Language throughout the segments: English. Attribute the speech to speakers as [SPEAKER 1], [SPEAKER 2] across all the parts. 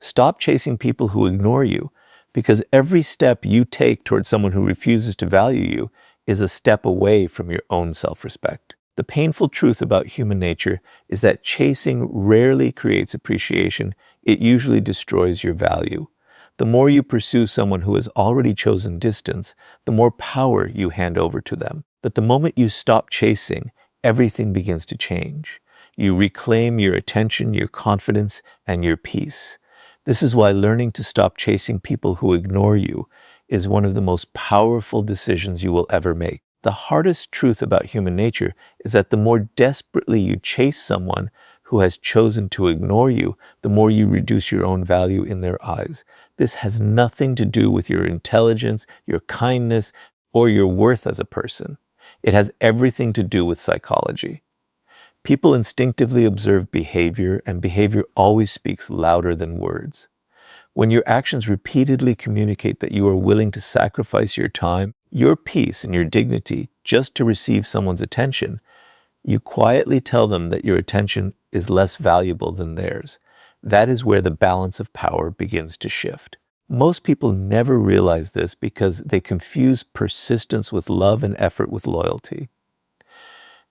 [SPEAKER 1] Stop chasing people who ignore you, because every step you take towards someone who refuses to value you is a step away from your own self-respect. The painful truth about human nature is that chasing rarely creates appreciation. It usually destroys your value. The more you pursue someone who has already chosen distance, the more power you hand over to them. But the moment you stop chasing, everything begins to change. You reclaim your attention, your confidence, and your peace. This is why learning to stop chasing people who ignore you is one of the most powerful decisions you will ever make. The hardest truth about human nature is that the more desperately you chase someone who has chosen to ignore you, the more you reduce your own value in their eyes. This has nothing to do with your intelligence, your kindness, or your worth as a person. It has everything to do with psychology. People instinctively observe behavior, and behavior always speaks louder than words. When your actions repeatedly communicate that you are willing to sacrifice your time, your peace, and your dignity just to receive someone's attention, you quietly tell them that your attention is less valuable than theirs. That is where the balance of power begins to shift. Most people never realize this because they confuse persistence with love and effort with loyalty.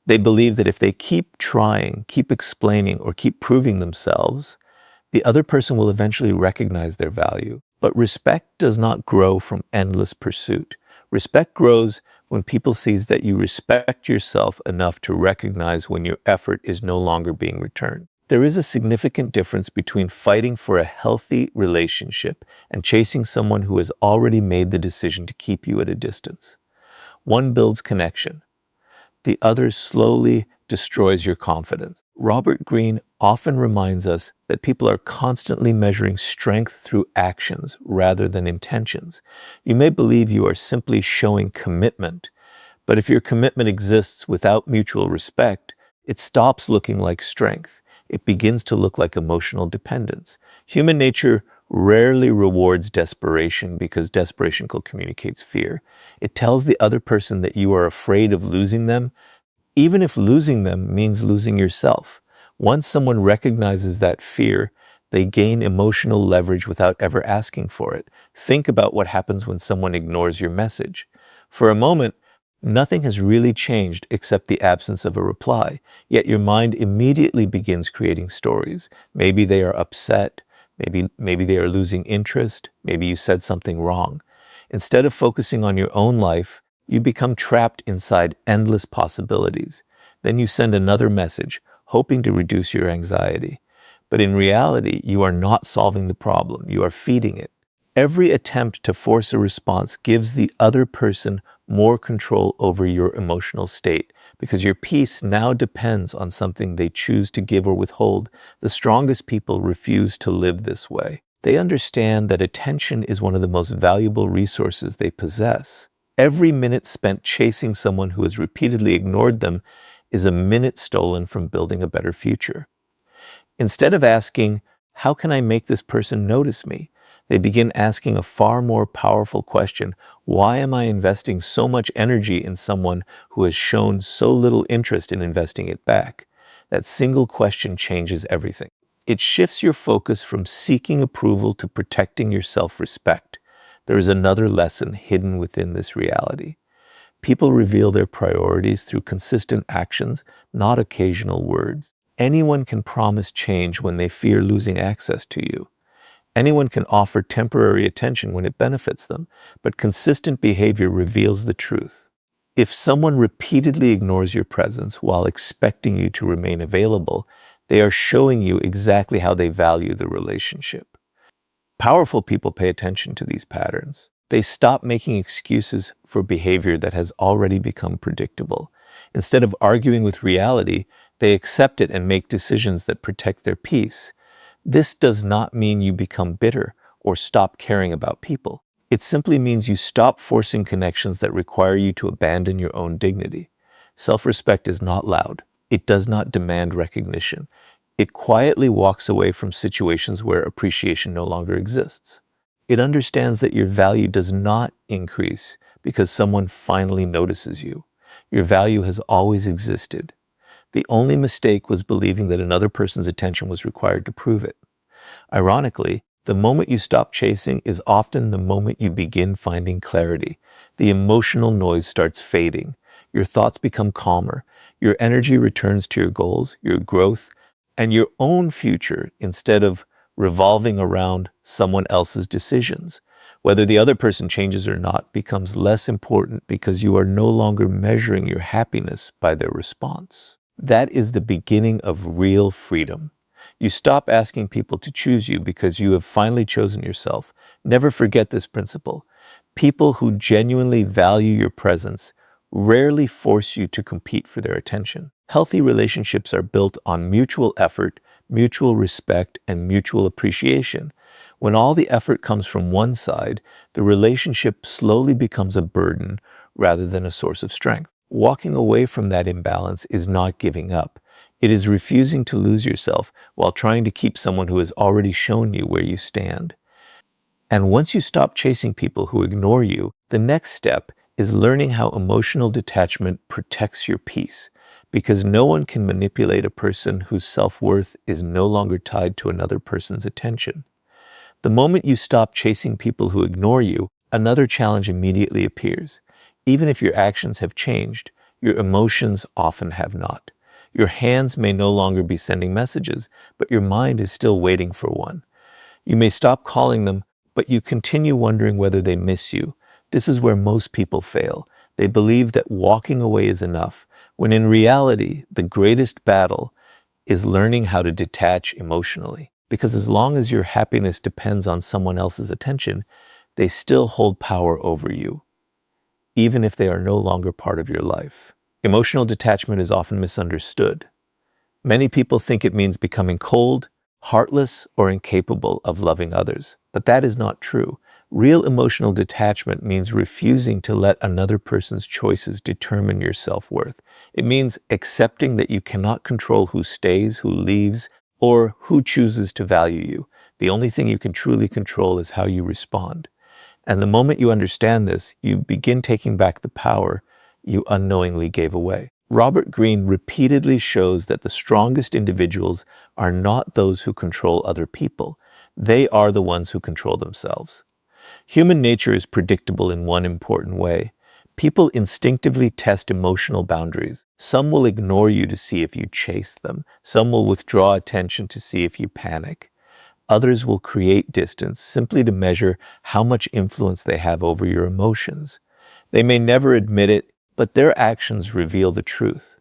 [SPEAKER 1] They believe that if they keep trying, keep explaining, or keep proving themselves, the other person will eventually recognize their value. But respect does not grow from endless pursuit. Respect grows when people see that you respect yourself enough to recognize when your effort is no longer being returned. There is a significant difference between fighting for a healthy relationship and chasing someone who has already made the decision to keep you at a distance. One builds connection. The other slowly destroys your confidence. Robert Greene often reminds us that people are constantly measuring strength through actions rather than intentions. You may believe you are simply showing commitment, but if your commitment exists without mutual respect, it stops looking like strength. It begins to look like emotional dependence. Human nature rarely rewards desperation because desperation communicates fear. It tells the other person that you are afraid of losing them, even if losing them means losing yourself. Once someone recognizes that fear, they gain emotional leverage without ever asking for it. Think about what happens when someone ignores your message. For a moment, nothing has really changed except the absence of a reply, yet your mind immediately begins creating stories. Maybe they are upset, maybe they are losing interest, maybe you said something wrong. Instead of focusing on your own life, you become trapped inside endless possibilities. Then you send another message, hoping to reduce your anxiety. But in reality, you are not solving the problem, you are feeding it. Every attempt to force a response gives the other person more control over your emotional state, because your peace now depends on something they choose to give or withhold. The strongest people refuse to live this way. They understand that attention is one of the most valuable resources they possess. Every minute spent chasing someone who has repeatedly ignored them is a minute stolen from building a better future. Instead of asking, "How can I make this person notice me?" they begin asking a far more powerful question: why am I investing so much energy in someone who has shown so little interest in investing it back? That single question changes everything. It shifts your focus from seeking approval to protecting your self-respect. There is another lesson hidden within this reality. People reveal their priorities through consistent actions, not occasional words. Anyone can promise change when they fear losing access to you. Anyone can offer temporary attention when it benefits them, but consistent behavior reveals the truth. If someone repeatedly ignores your presence while expecting you to remain available, they are showing you exactly how they value the relationship. Powerful people pay attention to these patterns. They stop making excuses for behavior that has already become predictable. Instead of arguing with reality, they accept it and make decisions that protect their peace. This does not mean you become bitter or stop caring about people. It simply means you stop forcing connections that require you to abandon your own dignity. Self-respect is not loud. It does not demand recognition. It quietly walks away from situations where appreciation no longer exists. It understands that your value does not increase because someone finally notices you. Your value has always existed. The only mistake was believing that another person's attention was required to prove it. Ironically, The moment you stop chasing is often the moment you begin finding clarity. The emotional noise starts fading. Your thoughts become calmer. Your energy returns to your goals, your growth, and your own future instead of revolving around someone else's decisions. Whether the other person changes or not becomes less important because you are no longer measuring your happiness by their response. That is the beginning of real freedom. You stop asking people to choose you because you have finally chosen yourself. Never forget this principle. People who genuinely value your presence rarely force you to compete for their attention. Healthy relationships are built on mutual effort, mutual respect, and mutual appreciation. When all the effort comes from one side, the relationship slowly becomes a burden rather than a source of strength. Walking away from that imbalance is not giving up. It is refusing to lose yourself while trying to keep someone who has already shown you where you stand. And once you stop chasing people who ignore you, the next step is learning how emotional detachment protects your peace, because no one can manipulate a person whose self-worth is no longer tied to another person's attention. The moment you stop chasing people who ignore you, another challenge immediately appears. Even if your actions have changed, your emotions often have not. Your hands may no longer be sending messages, but your mind is still waiting for one. You may stop calling them, but you continue wondering whether they miss you. This is where most people fail. They believe that walking away is enough, when in reality, the greatest battle is learning how to detach emotionally. Because as long as your happiness depends on someone else's attention, they still hold power over you, even if they are no longer part of your life. Emotional detachment is often misunderstood. Many people think it means becoming cold, heartless, or incapable of loving others. But that is not true. Real emotional detachment means refusing to let another person's choices determine your self-worth. It means accepting that you cannot control who stays, who leaves, or who chooses to value you. The only thing you can truly control is how you respond. And the moment you understand this, you begin taking back the power you unknowingly gave away. Robert Greene repeatedly shows that the strongest individuals are not those who control other people. They are the ones who control themselves. Human nature is predictable in one important way. People instinctively test emotional boundaries. Some will ignore you to see if you chase them. Some will withdraw attention to see if you panic. Others will create distance simply to measure how much influence they have over your emotions. They may never admit it, but their actions reveal the truth.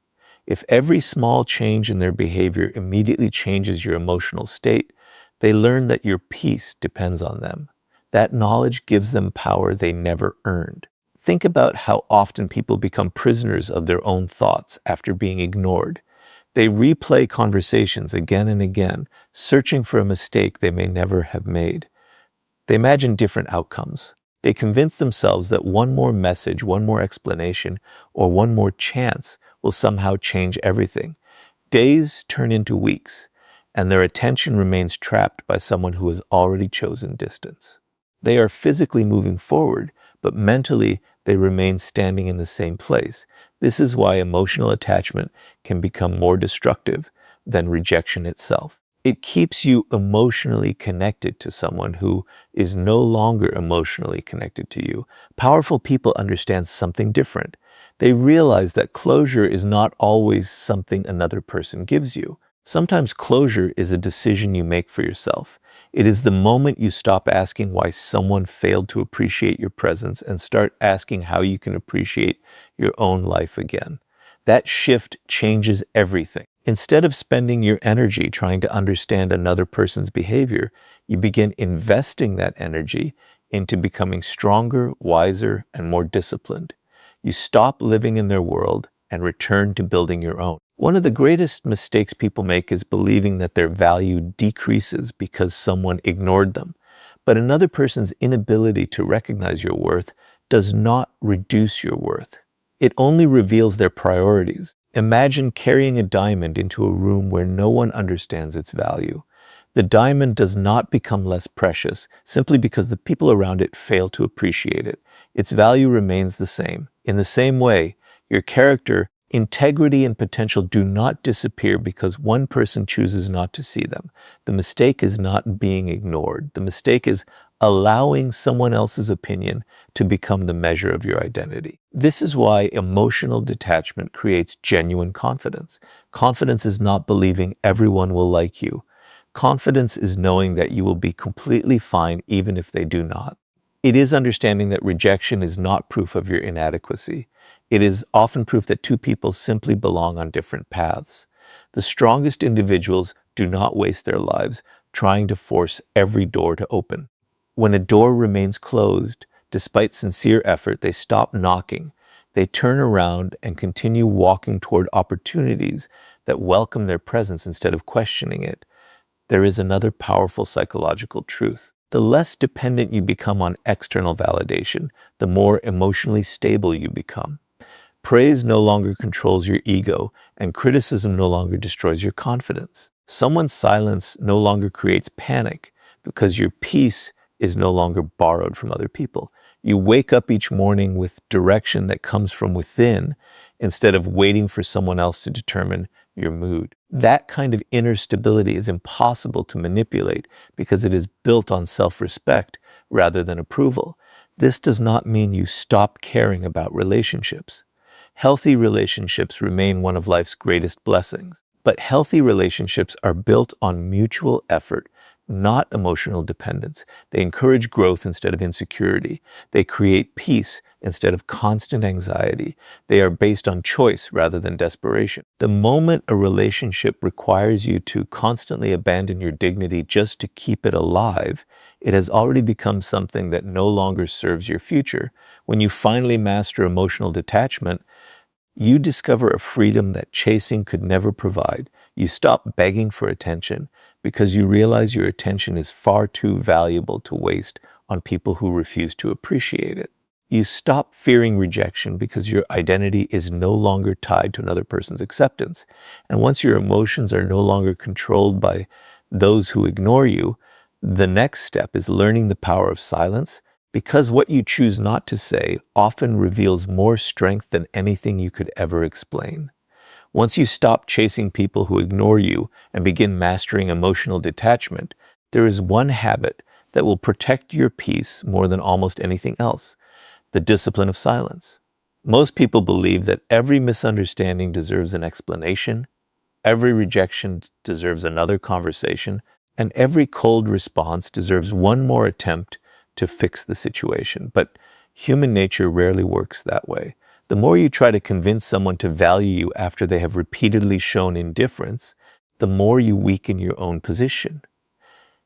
[SPEAKER 1] If every small change in their behavior immediately changes your emotional state, they learn that your peace depends on them. That knowledge gives them power they never earned. Think about how often people become prisoners of their own thoughts after being ignored. They replay conversations again and again, searching for a mistake they may never have made. They imagine different outcomes. They convince themselves that one more message, one more explanation, or one more chance will somehow change everything. Days turn into weeks, and their attention remains trapped by someone who has already chosen distance. They are physically moving forward, but mentally they remain standing in the same place. This is why emotional attachment can become more destructive than rejection itself. It keeps you emotionally connected to someone who is no longer emotionally connected to you. Powerful people understand something different. They realize that closure is not always something another person gives you. Sometimes closure is a decision you make for yourself. It is the moment you stop asking why someone failed to appreciate your presence and start asking how you can appreciate your own life again. That shift changes everything. Instead of spending your energy trying to understand another person's behavior, you begin investing that energy into becoming stronger, wiser, and more disciplined. You stop living in their world and return to building your own. One of the greatest mistakes people make is believing that their value decreases because someone ignored them. But another person's inability to recognize your worth does not reduce your worth. It only reveals their priorities. Imagine carrying a diamond into a room where no one understands its value. The diamond does not become less precious simply because the people around it fail to appreciate it. Its value remains the same. In the same way, your character Integrity and potential do not disappear because one person chooses not to see them. The mistake is not being ignored. The mistake is allowing someone else's opinion to become the measure of your identity. This is why emotional detachment creates genuine confidence. Confidence is not believing everyone will like you. Confidence is knowing that you will be completely fine even if they do not. It is understanding that rejection is not proof of your inadequacy. It is often proof that two people simply belong on different paths. The strongest individuals do not waste their lives trying to force every door to open. When a door remains closed, despite sincere effort, they stop knocking. They turn around and continue walking toward opportunities that welcome their presence instead of questioning it. There is another powerful psychological truth. The less dependent you become on external validation, the more emotionally stable you become. Praise no longer controls your ego, and criticism no longer destroys your confidence. Someone's silence no longer creates panic because your peace is no longer borrowed from other people. You wake up each morning with direction that comes from within instead of waiting for someone else to determine your mood. That kind of inner stability is impossible to manipulate because it is built on self-respect rather than approval. This does not mean you stop caring about relationships. Healthy relationships remain one of life's greatest blessings. But healthy relationships are built on mutual effort, not emotional dependence. They encourage growth instead of insecurity. They create peace instead of constant anxiety. They are based on choice rather than desperation. The moment a relationship requires you to constantly abandon your dignity just to keep it alive, it has already become something that no longer serves your future. When you finally master emotional detachment, you discover a freedom that chasing could never provide. You stop begging for attention because you realize your attention is far too valuable to waste on people who refuse to appreciate it. You stop fearing rejection because your identity is no longer tied to another person's acceptance. And once your emotions are no longer controlled by those who ignore you, the next step is learning the power of silence, because what you choose not to say often reveals more strength than anything you could ever explain. Once you stop chasing people who ignore you and begin mastering emotional detachment, there is one habit that will protect your peace more than almost anything else: the discipline of silence. Most people believe that every misunderstanding deserves an explanation, every rejection deserves another conversation, and every cold response deserves one more attempt to fix the situation. But human nature rarely works that way. The more you try to convince someone to value you after they have repeatedly shown indifference, the more you weaken your own position.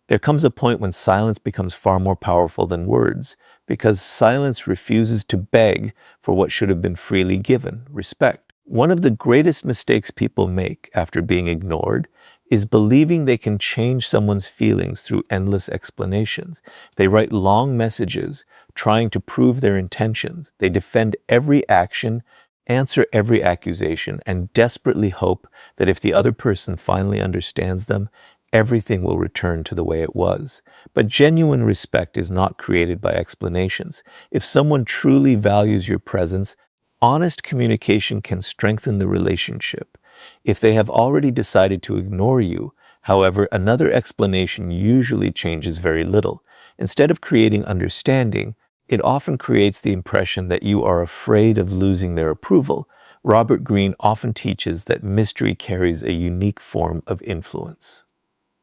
[SPEAKER 1] There comes a point when silence becomes far more powerful than words, because silence refuses to beg for what should have been freely given: respect. One of the greatest mistakes people make after being ignored is believing they can change someone's feelings through endless explanations. They write long messages trying to prove their intentions. They defend every action, answer every accusation, and desperately hope that if the other person finally understands them, everything will return to the way it was. But genuine respect is not created by explanations. If someone truly values your presence, honest communication can strengthen the relationship. If they have already decided to ignore you, however, another explanation usually changes very little. Instead of creating understanding, it often creates the impression that you are afraid of losing their approval. Robert Greene often teaches that mystery carries a unique form of influence.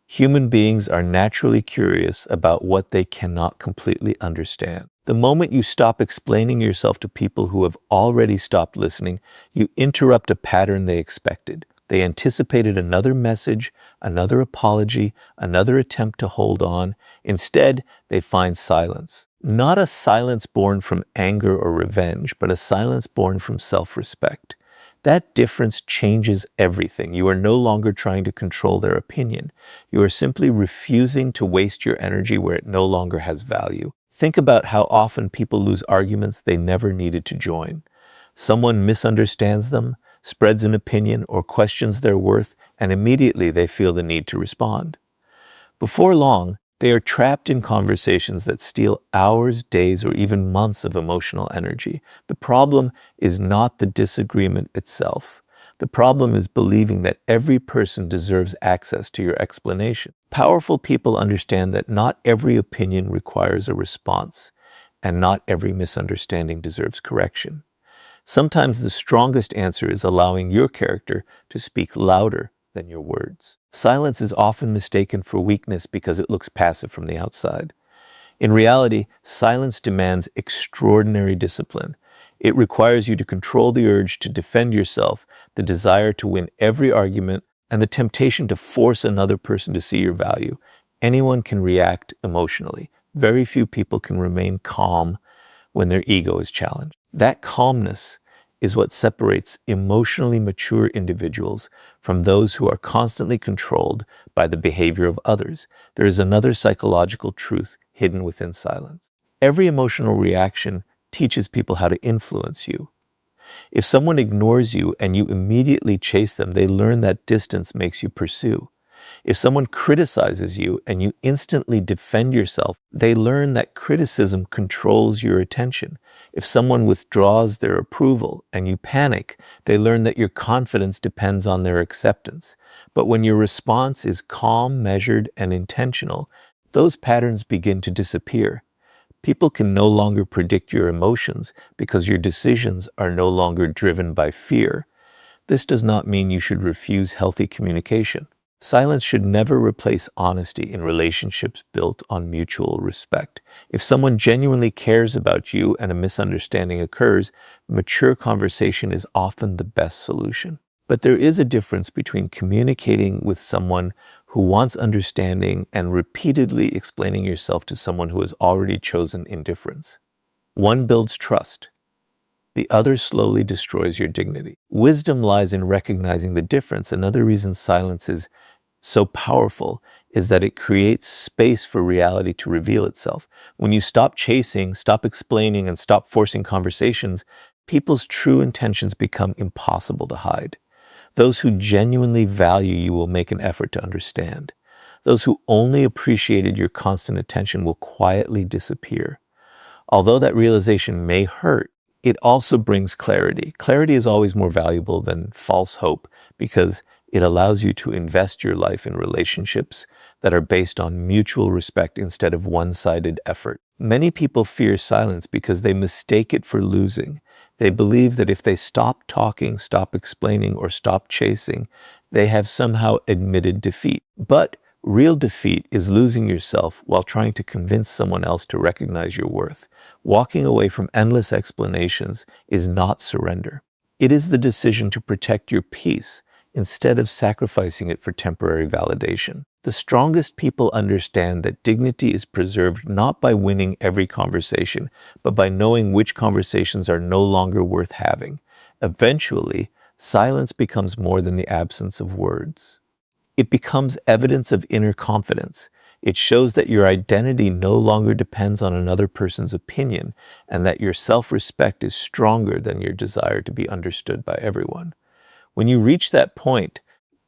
[SPEAKER 1] Human beings are naturally curious about what they cannot completely understand. The moment you stop explaining yourself to people who have already stopped listening, you interrupt a pattern they expected. They anticipated another message, another apology, another attempt to hold on. Instead, they find silence. Not a silence born from anger or revenge, but a silence born from self-respect. That difference changes everything. You are no longer trying to control their opinion. You are simply refusing to waste your energy where it no longer has value. Think about how often people lose arguments they never needed to join. Someone misunderstands them, spreads an opinion, or questions their worth, and immediately they feel the need to respond. Before long, They are trapped in conversations that steal hours, days, or even months of emotional energy. The problem is not the disagreement itself. The problem is believing that every person deserves access to your explanation. Powerful people understand that not every opinion requires a response, and not every misunderstanding deserves correction. Sometimes the strongest answer is allowing your character to speak louder than your words. Silence is often mistaken for weakness because it looks passive from the outside. In reality, silence demands extraordinary discipline. It requires you to control the urge to defend yourself, the desire to win every argument, and the temptation to force another person to see your value. Anyone can react emotionally. Very few people can remain calm when their ego is challenged. That calmness is what separates emotionally mature individuals from those who are constantly controlled by the behavior of others. There is another psychological truth hidden within silence. Every emotional reaction teaches people how to influence you. If someone ignores you and you immediately chase them, they learn that distance makes you pursue. If someone criticizes you and you instantly defend yourself, they learn that criticism controls your attention. If someone withdraws their approval and you panic, they learn that your confidence depends on their acceptance. But when your response is calm, measured, and intentional, those patterns begin to disappear. People can no longer predict your emotions because your decisions are no longer driven by fear. This does not mean you should refuse healthy communication. Silence should never replace honesty in relationships built on mutual respect. If someone genuinely cares about you and a misunderstanding occurs, mature conversation is often the best solution. But there is a difference between communicating with someone who wants understanding and repeatedly explaining yourself to someone who has already chosen indifference. One builds trust. The other slowly destroys your dignity. Wisdom lies in recognizing the difference. Another reason silence is so powerful is that it creates space for reality to reveal itself. When you stop chasing, stop explaining, and stop forcing conversations, people's true intentions become impossible to hide. Those who genuinely value you will make an effort to understand. Those who only appreciated your constant attention will quietly disappear. Although that realization may hurt, it also brings clarity. Clarity is always more valuable than false hope because it allows you to invest your life in relationships that are based on mutual respect instead of one-sided effort. Many people fear silence because they mistake it for losing. They believe that if they stop talking, stop explaining, or stop chasing, they have somehow admitted defeat. But real defeat is losing yourself while trying to convince someone else to recognize your worth. Walking away from endless explanations is not surrender. It is the decision to protect your peace instead of sacrificing it for temporary validation. The strongest people understand that dignity is preserved not by winning every conversation, but by knowing which conversations are no longer worth having. Eventually, silence becomes more than the absence of words. It becomes evidence of inner confidence. It shows that your identity no longer depends on another person's opinion and that your self-respect is stronger than your desire to be understood by everyone. When you reach that point,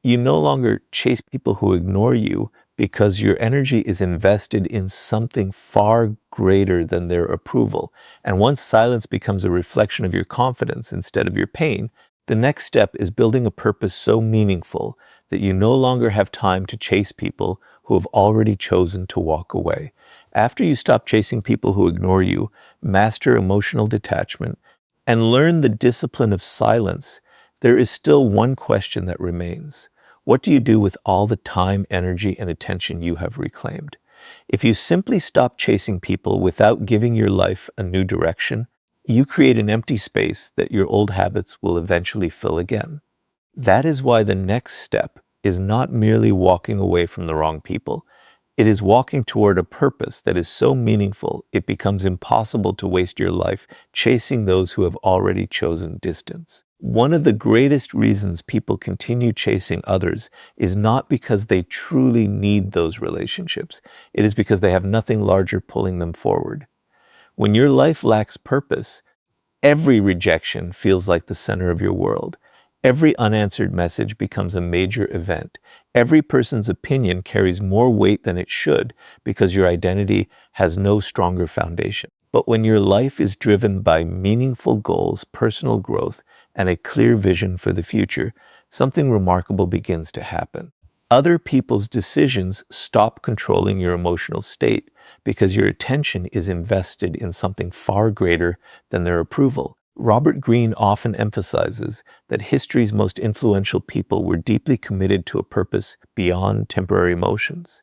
[SPEAKER 1] you no longer chase people who ignore you because your energy is invested in something far greater than their approval. And once silence becomes a reflection of your confidence instead of your pain, the next step is building a purpose so meaningful that you no longer have time to chase people who have already chosen to walk away. After you stop chasing people who ignore you, master emotional detachment, and learn the discipline of silence, there is still one question that remains. What do you do with all the time, energy, and attention you have reclaimed? If you simply stop chasing people without giving your life a new direction, you create an empty space that your old habits will eventually fill again. That is why the next step is not merely walking away from the wrong people. It is walking toward a purpose that is so meaningful it becomes impossible to waste your life chasing those who have already chosen distance. One of the greatest reasons people continue chasing others is not because they truly need those relationships. It is because they have nothing larger pulling them forward. When your life lacks purpose, every rejection feels like the center of your world. Every unanswered message becomes a major event. Every person's opinion carries more weight than it should because your identity has no stronger foundation. But when your life is driven by meaningful goals, personal growth, and a clear vision for the future, something remarkable begins to happen. Other people's decisions stop controlling your emotional state because your attention is invested in something far greater than their approval. Robert Greene often emphasizes that history's most influential people were deeply committed to a purpose beyond temporary emotions.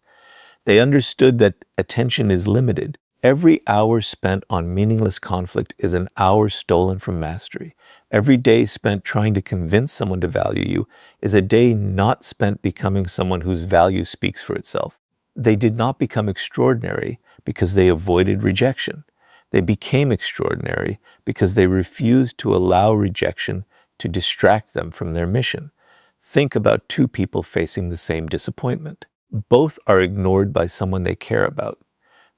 [SPEAKER 1] They understood that attention is limited. Every hour spent on meaningless conflict is an hour stolen from mastery. Every day spent trying to convince someone to value you is a day not spent becoming someone whose value speaks for itself. They did not become extraordinary because they avoided rejection. They became extraordinary because they refused to allow rejection to distract them from their mission. Think about two people facing the same disappointment. Both are ignored by someone they care about.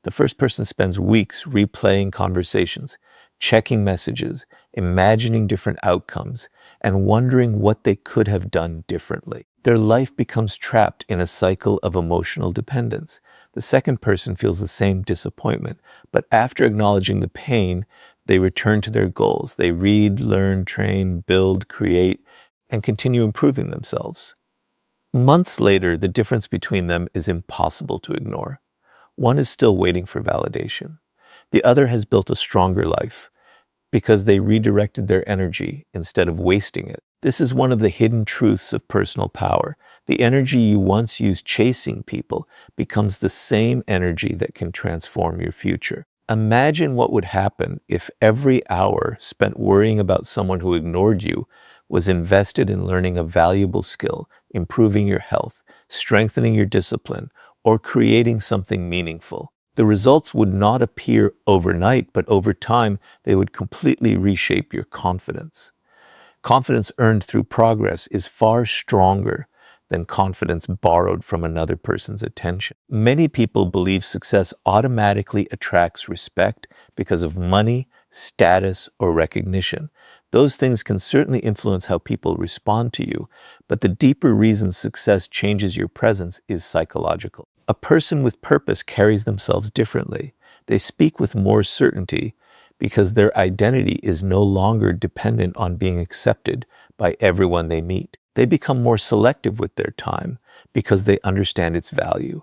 [SPEAKER 1] The first person spends weeks replaying conversations, checking messages, imagining different outcomes, and wondering what they could have done differently. Their life becomes trapped in a cycle of emotional dependence. The second person feels the same disappointment, but after acknowledging the pain, they return to their goals. They read, learn, train, build, create, and continue improving themselves. Months later, the difference between them is impossible to ignore. One is still waiting for validation. The other has built a stronger life because they redirected their energy instead of wasting it. This is one of the hidden truths of personal power. The energy you once used chasing people becomes the same energy that can transform your future. Imagine what would happen if every hour spent worrying about someone who ignored you was invested in learning a valuable skill, improving your health, strengthening your discipline, or creating something meaningful. The results would not appear overnight, but over time, they would completely reshape your confidence. Confidence earned through progress is far stronger than confidence borrowed from another person's attention. Many people believe success automatically attracts respect because of money, status, or recognition. Those things can certainly influence how people respond to you, but the deeper reason success changes your presence is psychological. A person with purpose carries themselves differently. They speak with more certainty because their identity is no longer dependent on being accepted by everyone they meet. They become more selective with their time because they understand its value.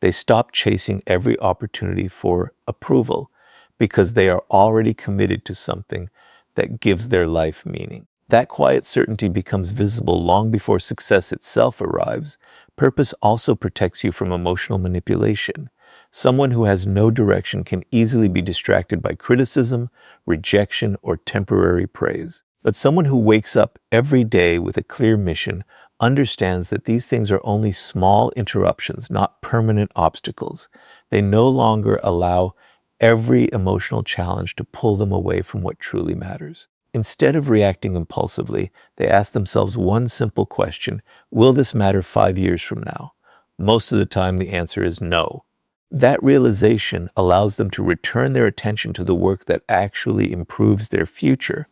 [SPEAKER 1] They stop chasing every opportunity for approval because they are already committed to something that gives their life meaning. That quiet certainty becomes visible long before success itself arrives. Purpose also protects you from emotional manipulation. Someone who has no direction can easily be distracted by criticism, rejection, or temporary praise. But someone who wakes up every day with a clear mission understands that these things are only small interruptions, not permanent obstacles. They no longer allow every emotional challenge to pull them away from what truly matters. Instead of reacting impulsively, they ask themselves one simple question: will this matter 5 years from now? Most of the time, the answer is no. That realization allows them to return their attention to the work that actually improves their future.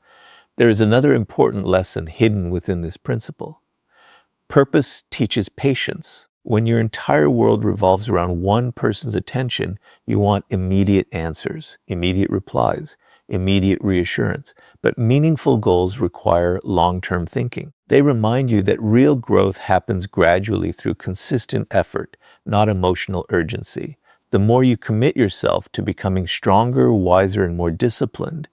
[SPEAKER 1] There is another important lesson hidden within this principle. Purpose teaches patience. When your entire world revolves around one person's attention, you want immediate answers, immediate replies, immediate reassurance. But meaningful goals require long-term thinking. They remind you that real growth happens gradually through consistent effort, not emotional urgency. The more you commit yourself to becoming stronger, wiser, and more disciplined,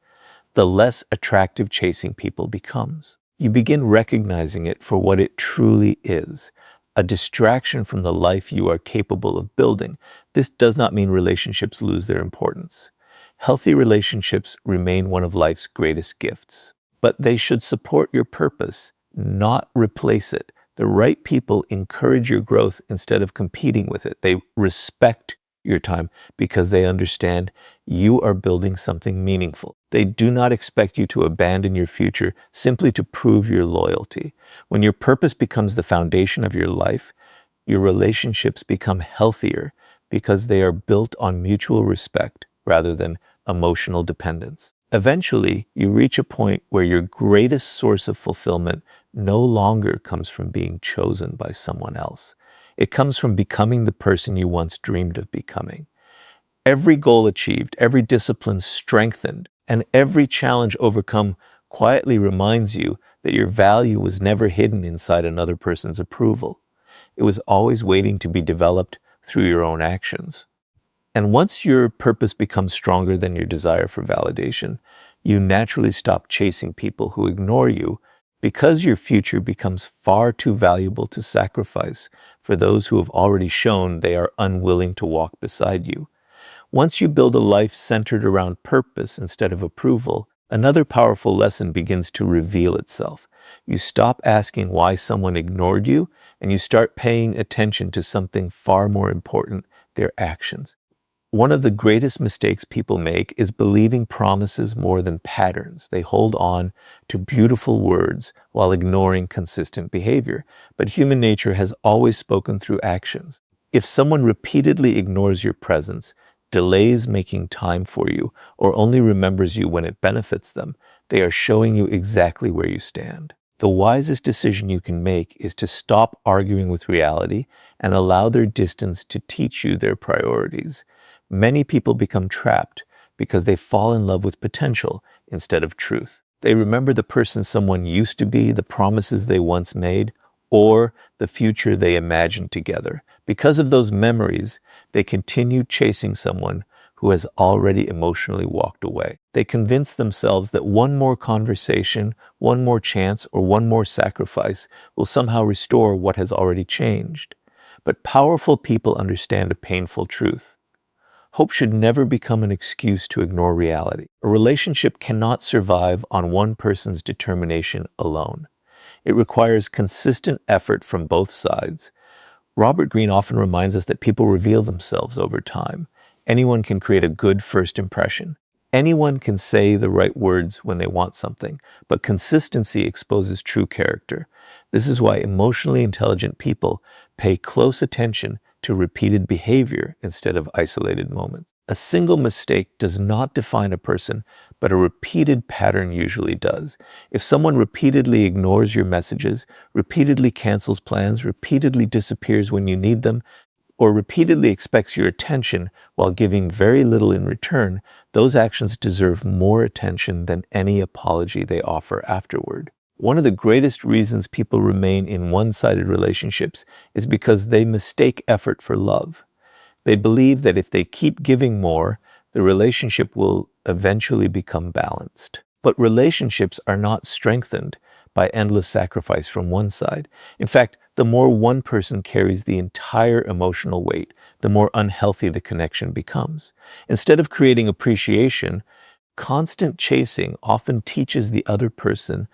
[SPEAKER 1] the less attractive chasing people becomes. You begin recognizing it for what it truly is, a distraction from the life you are capable of building. This does not mean relationships lose their importance. Healthy relationships remain one of life's greatest gifts, but they should support your purpose, not replace it. The right people encourage your growth instead of competing with it. They respect your time because they understand you are building something meaningful. They do not expect you to abandon your future simply to prove your loyalty. When your purpose becomes the foundation of your life, your relationships become healthier because they are built on mutual respect rather than emotional dependence. Eventually, you reach a point where your greatest source of fulfillment no longer comes from being chosen by someone else. It comes from becoming the person you once dreamed of becoming. Every goal achieved, every discipline strengthened, and every challenge overcome quietly reminds you that your value was never hidden inside another person's approval. It was always waiting to be developed through your own actions. And once your purpose becomes stronger than your desire for validation, you naturally stop chasing people who ignore you because your future becomes far too valuable to sacrifice for those who have already shown they are unwilling to walk beside you. Once you build a life centered around purpose instead of approval, another powerful lesson begins to reveal itself. You stop asking why someone ignored you, and you start paying attention to something far more important, their actions. One of the greatest mistakes people make is believing promises more than patterns. They hold on to beautiful words while ignoring consistent behavior. But human nature has always spoken through actions. If someone repeatedly ignores your presence, delays making time for you, or only remembers you when it benefits them, they are showing you exactly where you stand. The wisest decision you can make is to stop arguing with reality and allow their distance to teach you their priorities. Many people become trapped because they fall in love with potential instead of truth. They remember the person someone used to be, the promises they once made, or the future they imagined together. Because of those memories, they continue chasing someone who has already emotionally walked away. They convince themselves that one more conversation, one more chance, or one more sacrifice will somehow restore what has already changed. But powerful people understand a painful truth. Hope should never become an excuse to ignore reality. A relationship cannot survive on one person's determination alone. It requires consistent effort from both sides. Robert Greene often reminds us that people reveal themselves over time. Anyone can create a good first impression. Anyone can say the right words when they want something, but consistency exposes true character. This is why emotionally intelligent people pay close attention to repeated behavior instead of isolated moments. A single mistake does not define a person, but a repeated pattern usually does. If someone repeatedly ignores your messages, repeatedly cancels plans, repeatedly disappears when you need them, or repeatedly expects your attention while giving very little in return, those actions deserve more attention than any apology they offer afterward. One of the greatest reasons people remain in one-sided relationships is because they mistake effort for love. They believe that if they keep giving more, the relationship will eventually become balanced. But relationships are not strengthened by endless sacrifice from one side. In fact, the more one person carries the entire emotional weight, the more unhealthy the connection becomes. Instead of creating appreciation, constant chasing often teaches the other person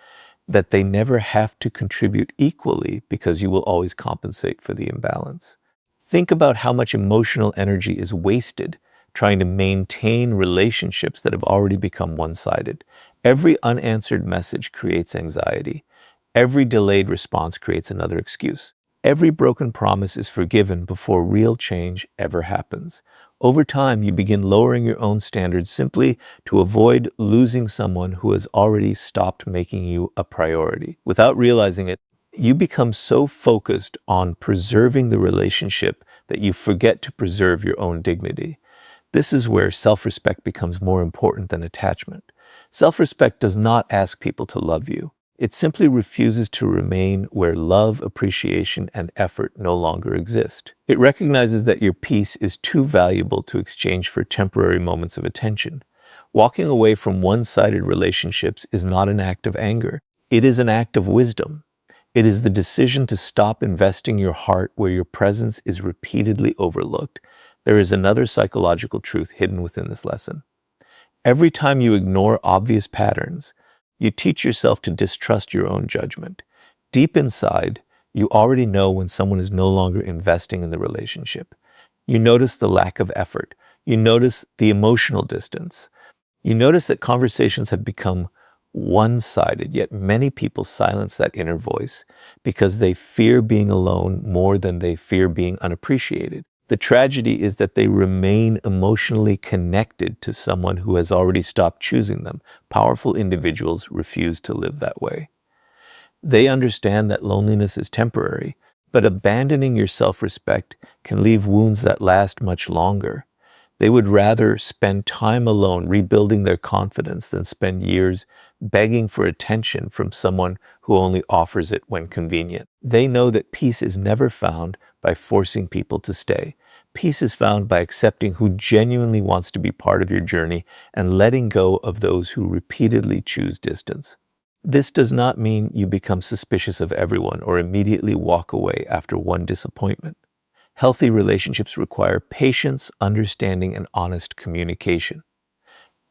[SPEAKER 1] that they never have to contribute equally because you will always compensate for the imbalance. Think about how much emotional energy is wasted trying to maintain relationships that have already become one-sided. Every unanswered message creates anxiety. Every delayed response creates another excuse. Every broken promise is forgiven before real change ever happens. Over time, you begin lowering your own standards simply to avoid losing someone who has already stopped making you a priority. Without realizing it, you become so focused on preserving the relationship that you forget to preserve your own dignity. This is where self-respect becomes more important than attachment. Self-respect does not ask people to love you. It simply refuses to remain where love, appreciation, and effort no longer exist. It recognizes that your peace is too valuable to exchange for temporary moments of attention. Walking away from one-sided relationships is not an act of anger. It is an act of wisdom. It is the decision to stop investing your heart where your presence is repeatedly overlooked. There is another psychological truth hidden within this lesson. Every time you ignore obvious patterns, you teach yourself to distrust your own judgment. Deep inside, you already know when someone is no longer investing in the relationship. You notice the lack of effort. You notice the emotional distance. You notice that conversations have become one-sided, yet many people silence that inner voice because they fear being alone more than they fear being unappreciated. The tragedy is that they remain emotionally connected to someone who has already stopped choosing them. Powerful individuals refuse to live that way. They understand that loneliness is temporary, but abandoning your self-respect can leave wounds that last much longer. They would rather spend time alone rebuilding their confidence than spend years begging for attention from someone who only offers it when convenient. They know that peace is never found by forcing people to stay. Peace is found by accepting who genuinely wants to be part of your journey and letting go of those who repeatedly choose distance. This does not mean you become suspicious of everyone or immediately walk away after one disappointment. Healthy relationships require patience, understanding, and honest communication.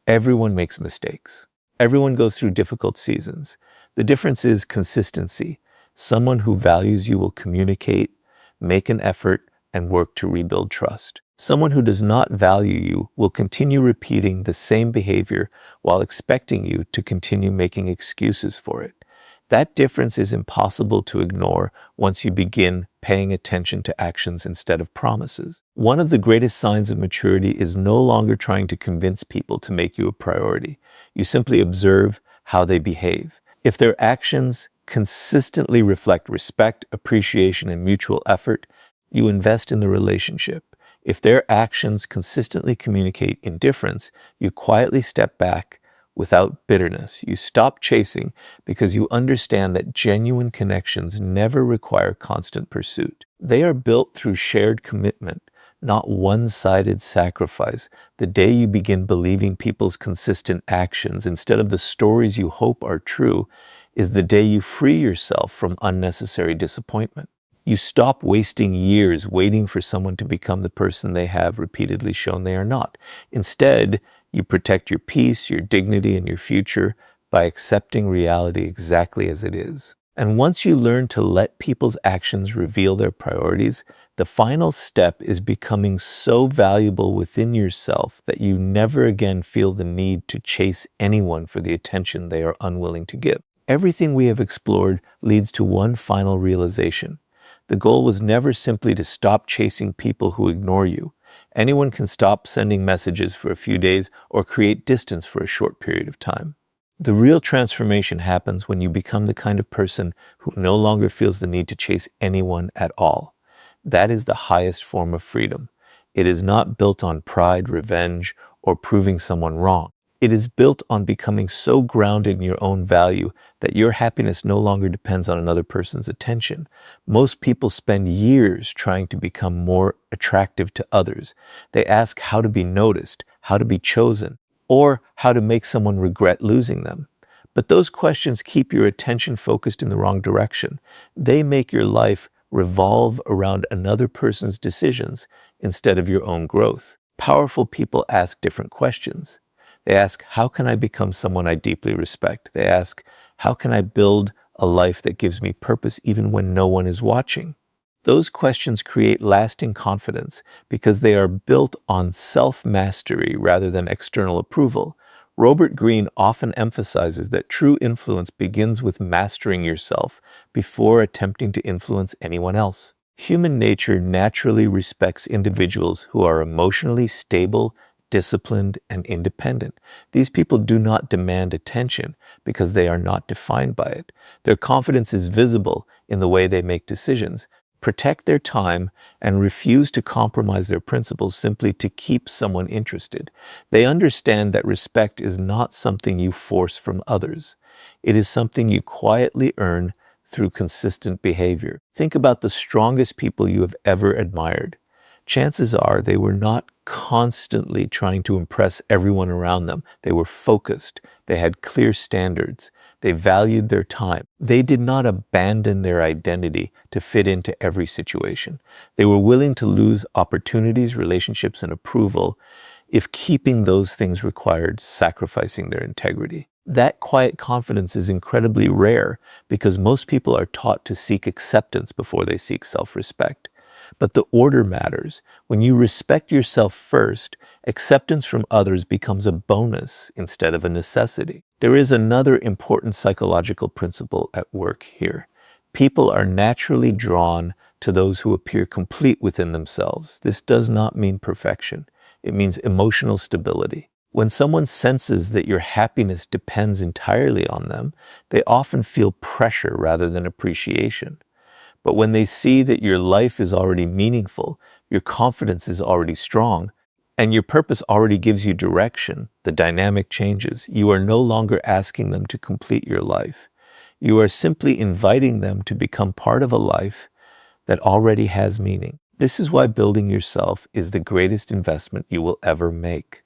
[SPEAKER 1] Everyone makes mistakes. Everyone goes through difficult seasons. The difference is consistency. Someone who values you will communicate, make an effort, and work to rebuild trust. Someone who does not value you will continue repeating the same behavior while expecting you to continue making excuses for it. That difference is impossible to ignore once you begin paying attention to actions instead of promises. One of the greatest signs of maturity is no longer trying to convince people to make you a priority. You simply observe how they behave. If their actions consistently reflect respect, appreciation, and mutual effort, you invest in the relationship. If their actions consistently communicate indifference, you quietly step back without bitterness. You stop chasing because you understand that genuine connections never require constant pursuit. They are built through shared commitment, not one-sided sacrifice. The day you begin believing people's consistent actions instead of the stories you hope are true is the day you free yourself from unnecessary disappointment. You stop wasting years waiting for someone to become the person they have repeatedly shown they are not. Instead, you protect your peace, your dignity, and your future by accepting reality exactly as it is. And once you learn to let people's actions reveal their priorities, the final step is becoming so valuable within yourself that you never again feel the need to chase anyone for the attention they are unwilling to give. Everything we have explored leads to one final realization. The goal was never simply to stop chasing people who ignore you. Anyone can stop sending messages for a few days or create distance for a short period of time. The real transformation happens when you become the kind of person who no longer feels the need to chase anyone at all. That is the highest form of freedom. It is not built on pride, revenge, or proving someone wrong. It is built on becoming so grounded in your own value that your happiness no longer depends on another person's attention. Most people spend years trying to become more attractive to others. They ask how to be noticed, how to be chosen, or how to make someone regret losing them. But those questions keep your attention focused in the wrong direction. They make your life revolve around another person's decisions instead of your own growth. Powerful people ask different questions. They ask, how can I become someone I deeply respect? They ask, how can I build a life that gives me purpose even when no one is watching? Those questions create lasting confidence because they are built on self-mastery rather than external approval. Robert Greene often emphasizes that true influence begins with mastering yourself before attempting to influence anyone else. Human nature naturally respects individuals who are emotionally stable, disciplined, and independent. These people do not demand attention because they are not defined by it. Their confidence is visible in the way they make decisions, protect their time, and refuse to compromise their principles simply to keep someone interested. They understand that respect is not something you force from others. It is something you quietly earn through consistent behavior. Think about the strongest people you have ever admired. Chances are they were not constantly trying to impress everyone around them. They were focused. They had clear standards. They valued their time. They did not abandon their identity to fit into every situation. They were willing to lose opportunities, relationships, and approval if keeping those things required sacrificing their integrity. That quiet confidence is incredibly rare because most people are taught to seek acceptance before they seek self-respect. But the order matters. When you respect yourself first, acceptance from others becomes a bonus instead of a necessity. There is another important psychological principle at work here. People are naturally drawn to those who appear complete within themselves. This does not mean perfection. It means emotional stability. When someone senses that your happiness depends entirely on them, they often feel pressure rather than appreciation. But when they see that your life is already meaningful, your confidence is already strong, and your purpose already gives you direction, the dynamic changes. You are no longer asking them to complete your life. You are simply inviting them to become part of a life that already has meaning. This is why building yourself is the greatest investment you will ever make.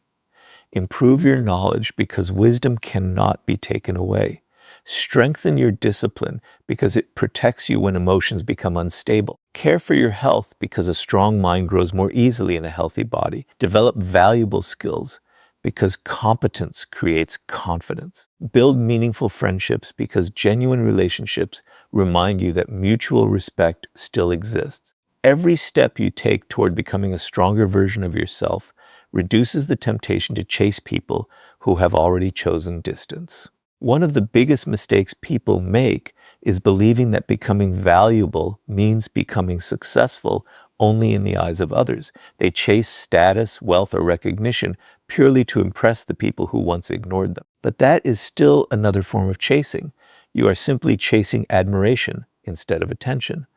[SPEAKER 1] Improve your knowledge because wisdom cannot be taken away. Strengthen your discipline because it protects you when emotions become unstable. Care for your health because a strong mind grows more easily in a healthy body. Develop valuable skills because competence creates confidence. Build meaningful friendships because genuine relationships remind you that mutual respect still exists. Every step you take toward becoming a stronger version of yourself reduces the temptation to chase people who have already chosen distance. One of the biggest mistakes people make is believing that becoming valuable means becoming successful only in the eyes of others. They chase status, wealth, or recognition purely to impress the people who once ignored them. But that is still another form of chasing. You are simply chasing admiration instead of attention.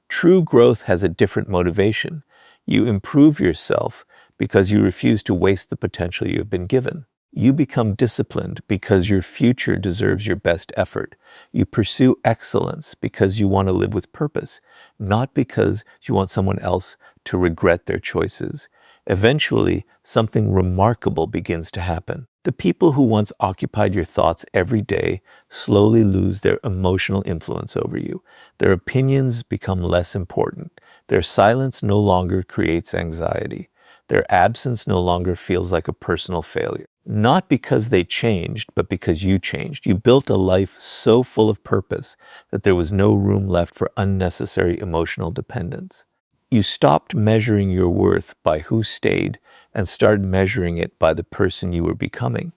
[SPEAKER 1] True growth has a different motivation. You improve yourself because you refuse to waste the potential you have been given. You become disciplined because your future deserves your best effort. You pursue excellence because you want to live with purpose, not because you want someone else to regret their choices. Eventually, something remarkable begins to happen. The people who once occupied your thoughts every day slowly lose their emotional influence over you. Their opinions become less important. Their silence no longer creates anxiety. Their absence no longer feels like a personal failure. Not because they changed, but because you changed. You built a life so full of purpose that there was no room left for unnecessary emotional dependence. You stopped measuring your worth by who stayed and started measuring it by the person you were becoming.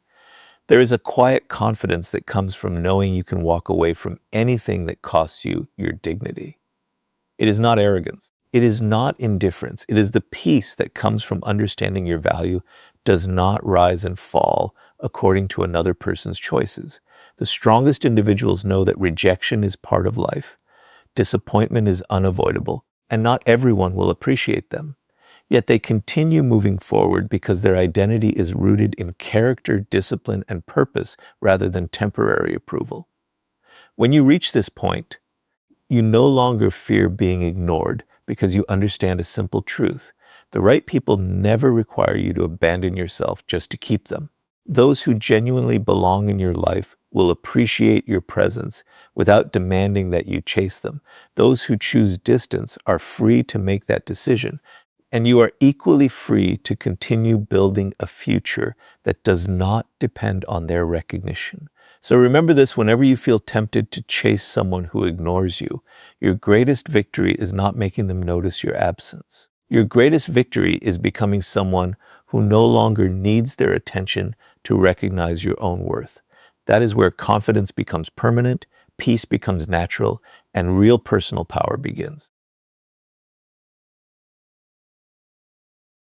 [SPEAKER 1] There is a quiet confidence that comes from knowing you can walk away from anything that costs you your dignity. It is not arrogance. It is not indifference. It is the peace that comes from understanding your value does not rise and fall according to another person's choices. The strongest individuals know that rejection is part of life. Disappointment is unavoidable, and not everyone will appreciate them. Yet they continue moving forward because their identity is rooted in character, discipline, and purpose rather than temporary approval. When you reach this point, you no longer fear being ignored because you understand a simple truth. The right people never require you to abandon yourself just to keep them. Those who genuinely belong in your life will appreciate your presence without demanding that you chase them. Those who choose distance are free to make that decision, and you are equally free to continue building a future that does not depend on their recognition. So remember this whenever you feel tempted to chase someone who ignores you. Your greatest victory is not making them notice your absence. Your greatest victory is becoming someone who no longer needs their attention to recognize your own worth. That is where confidence becomes permanent, peace becomes natural, and real personal power begins.